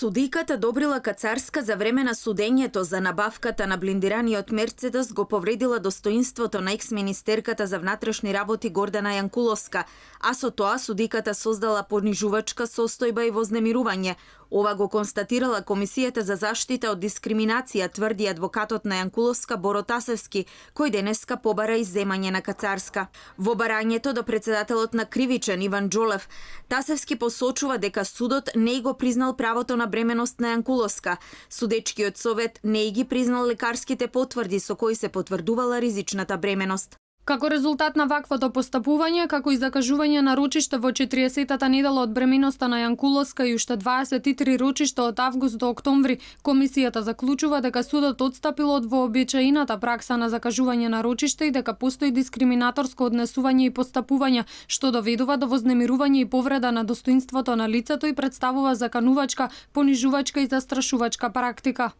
Судиката Добрила Кацарска за време на судењето за набавката на блиндираниот Мерцедес го повредила достоинството на екс-министерката за внатрешни работи Гордана Јанкуловска, а со тоа судиката создала понижувачка состојба и вознемирување. Ова го констатирала Комисијата за заштита од дискриминација, тврди адвокатот на Јанкуловска Боро Тасевски, кој денеска побара изземање на Кацарска. Во барањето до председателот на Кривичен Иван Џолев, Тасевски посочува дека судот не го признал правото на бременост на Јанкуловска. Судечкиот совет не ги признал лекарските потврди со кои се потврдувала ризичната бременост. Како резултат на ваквото постапување, како и закажување на рочиште во 40-тата недела од бременоста на Јанкуловска и уште 23 рочишта од август до октомври, комисијата заклучува дека судот отстапил од вообичаената пракса на закажување на рочиште и дека постои дискриминаторско однесување и постапување, што доведува до вознемирување и повреда на достоинството на лицето и представува заканувачка, понижувачка и застрашувачка практика.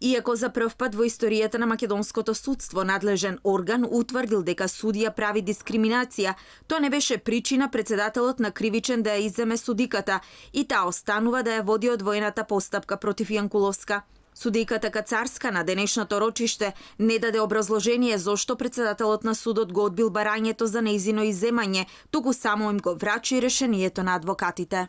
Иако за прв пат во историјата на македонското судство надлежен орган утврдил дека судија прави дискриминација, тоа не беше причина председателот на Кривичен да ја изземе судиката и таа останува да ја води одвоената постапка против Јанкуловска. Судиката Кацарска на денешното рочиште не даде образложение зошто председателот на судот го одбил барањето за нејзино изземање, туку само им го врачи решението на адвокатите.